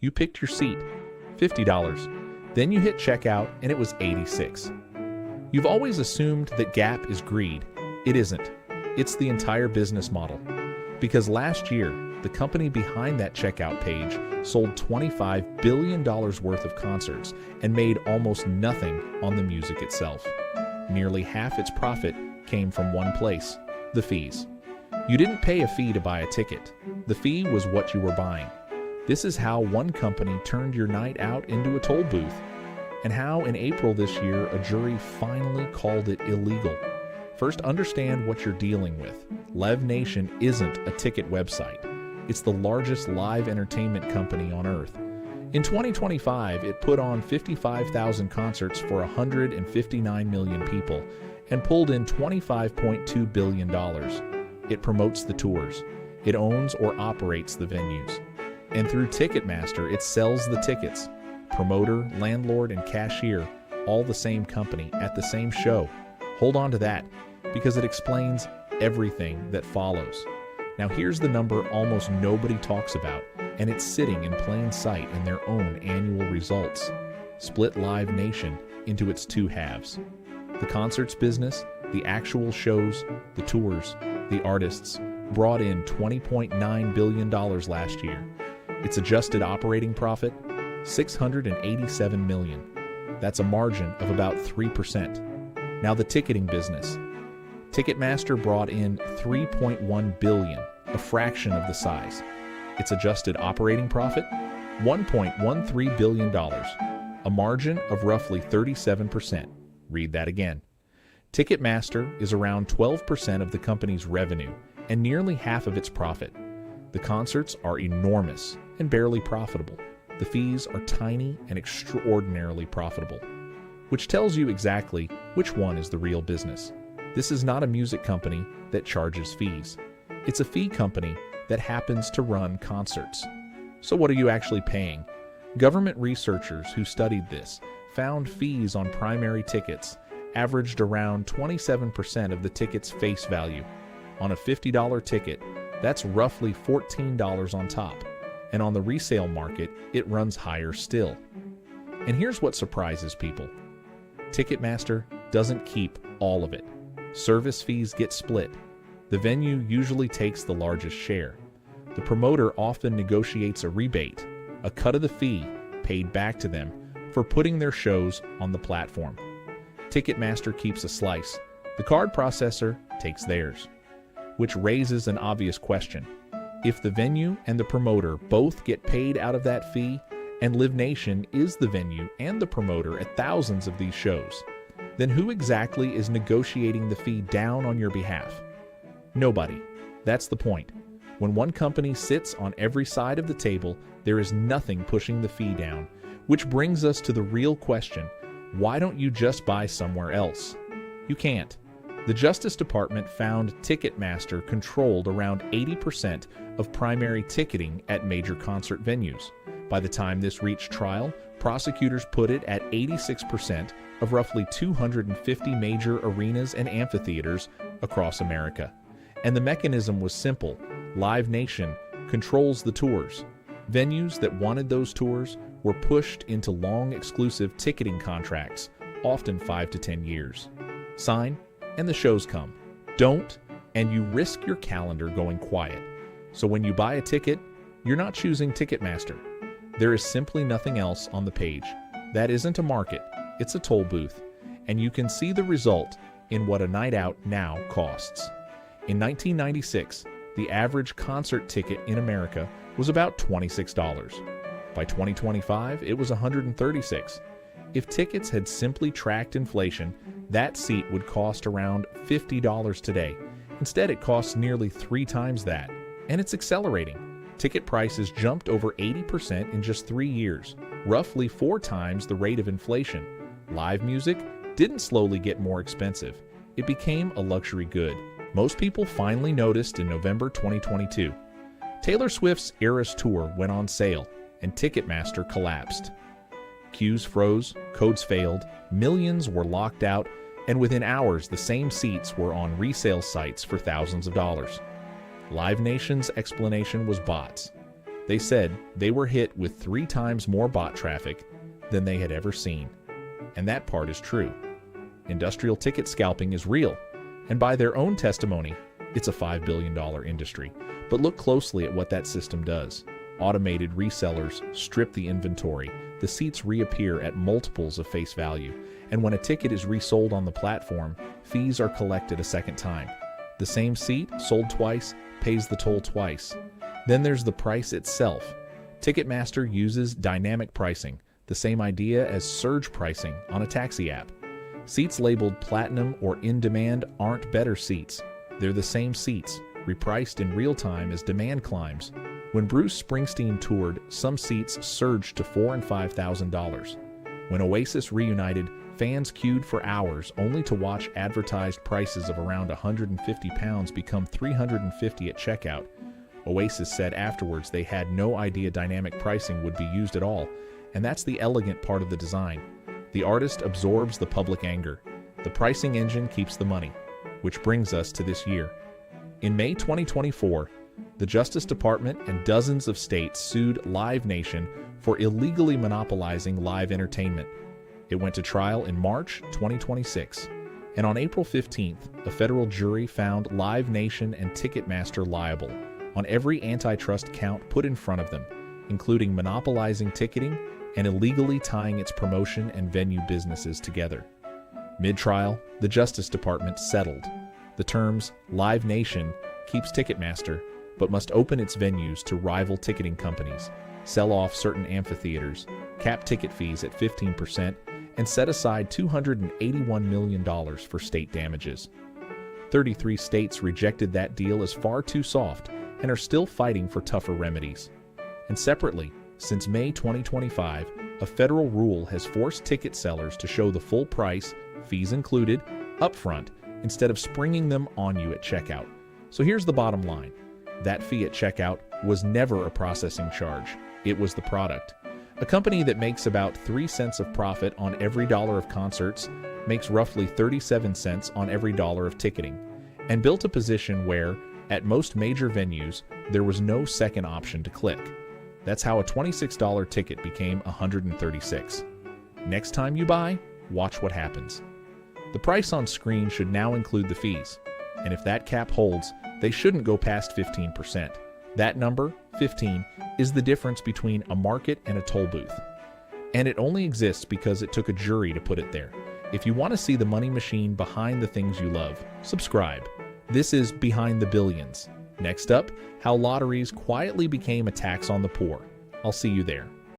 You picked your seat, $50. Then you hit checkout and it was $86. You've always assumed that gap is greed. It isn't. It's the entire business model. Because last year, the company behind that checkout page sold $25 billion worth of concerts and made almost nothing on the music itself. Nearly half its profit came from one place, the fees. You didn't pay a fee to buy a ticket. The fee was what you were buying. This is how one company turned your night out into a toll booth, and how in April this year a jury finally called it illegal. First, understand what you're dealing with. Nation isn't a ticket website. It's the largest live entertainment company on earth. In 2025, it put on 55,000 concerts for 159 million people and pulled in $25.2 billion. It promotes the tours. It owns or operates the venues. And through Ticketmaster, it sells the tickets. Promoter, landlord, and cashier, all the same company at the same show. Hold on to that, because it explains everything that follows. Now here's the number almost nobody talks about, and it's sitting in plain sight in their own annual results. Split Live Nation into its two halves. The concerts business, the actual shows, the tours, the artists, brought in $20.9 billion last year. Its adjusted operating profit, $687 million. That's a margin of about 3%. Now the ticketing business. Ticketmaster brought in $3.1 billion, a fraction of the size. Its adjusted operating profit, $1.13 billion, a margin of roughly 37%. Read that again. Ticketmaster is around 12% of the company's revenue and nearly half of its profit. The concerts are enormous and barely profitable. The fees are tiny and extraordinarily profitable, which tells you exactly which one is the real business. This is not a music company that charges fees. It's a fee company that happens to run concerts. So what are you actually paying? Government researchers who studied this found fees on primary tickets averaged around 27% of the ticket's face value. On a $50 ticket, that's roughly $14 on top. And on the resale market, it runs higher still. And here's what surprises people. Ticketmaster doesn't keep all of it. Service fees get split. The venue usually takes the largest share. The promoter often negotiates a rebate, a cut of the fee paid back to them for putting their shows on the platform. Ticketmaster keeps a slice. The card processor takes theirs. Which raises an obvious question. If the venue and the promoter both get paid out of that fee, and Live Nation is the venue and the promoter at thousands of these shows, then who exactly is negotiating the fee down on your behalf? Nobody. That's the point. When one company sits on every side of the table, there is nothing pushing the fee down, which brings us to the real question. Why don't you just buy somewhere else? You can't. The Justice Department found Ticketmaster controlled around 80% of primary ticketing at major concert venues. By the time this reached trial, prosecutors put it at 86% of roughly 250 major arenas and amphitheaters across America. And the mechanism was simple. Live Nation controls the tours. Venues that wanted those tours were pushed into long exclusive ticketing contracts, often 5 to 10 years. Sign, and the shows come. Don't, and you risk your calendar going quiet. So when you buy a ticket, you're not choosing Ticketmaster. There is simply nothing else on the page. That isn't a market, it's a toll booth. And you can see the result in what a night out now costs. In 1996, the average concert ticket in America was about $26. By 2025, it was $136. If tickets had simply tracked inflation, that seat would cost around $50 today. Instead, it costs nearly 3 times that. And it's accelerating. Ticket prices jumped over 80% in just 3 years, roughly 4 times the rate of inflation. Live music didn't slowly get more expensive. It became a luxury good. Most people finally noticed in November 2022. Taylor Swift's Eras Tour went on sale, and Ticketmaster collapsed. Queues froze, codes failed, millions were locked out, and within hours the same seats were on resale sites for thousands of dollars. Live Nation's explanation was bots. They said they were hit with 3 times more bot traffic than they had ever seen. And that part is true. Industrial ticket scalping is real, and by their own testimony, it's a $5 billion industry. But look closely at what that system does. Automated resellers strip the inventory. The seats reappear at multiples of face value, and when a ticket is resold on the platform, fees are collected a second time. The same seat, sold twice, pays the toll twice. Then there's the price itself. Ticketmaster uses dynamic pricing, the same idea as surge pricing on a taxi app. Seats labeled platinum or in demand aren't better seats. They're the same seats, repriced in real time as demand climbs. When Bruce Springsteen toured, some seats surged to $4,000 and $5,000. When Oasis reunited, fans queued for hours only to watch advertised prices of around £150 become $350 at checkout. Oasis said afterwards they had no idea dynamic pricing would be used at all, and that's the elegant part of the design. The artist absorbs the public anger. The pricing engine keeps the money, which brings us to this year. In May 2024, the Justice Department and dozens of states sued Live Nation for illegally monopolizing live entertainment. It went to trial in March 2026, and on April 15th, a federal jury found Live Nation and Ticketmaster liable on every antitrust count put in front of them, including monopolizing ticketing and illegally tying its promotion and venue businesses together. Mid-trial, the Justice Department settled. The terms Live Nation keeps Ticketmaster, but must open its venues to rival ticketing companies, sell off certain amphitheaters, cap ticket fees at 15%, and set aside $281 million for state damages. 33 states rejected that deal as far too soft and are still fighting for tougher remedies. And separately, since May 2025, a federal rule has forced ticket sellers to show the full price, fees included, upfront, instead of springing them on you at checkout. So here's the bottom line. That fee at checkout was never a processing charge. It was the product. A company that makes about 3 cents of profit on every dollar of concerts makes roughly 37 cents on every dollar of ticketing, and built a position where, at most major venues, there was no second option to click. That's how a $26 ticket became $136. Next time you buy, watch what happens. The price on screen should now include the fees, and if that cap holds, they shouldn't go past 15%. That number, 15, is the difference between a market and a toll booth. And it only exists because it took a jury to put it there. If you want to see the money machine behind the things you love, subscribe. This is Behind the Billions. Next up, how lotteries quietly became a tax on the poor. I'll see you there.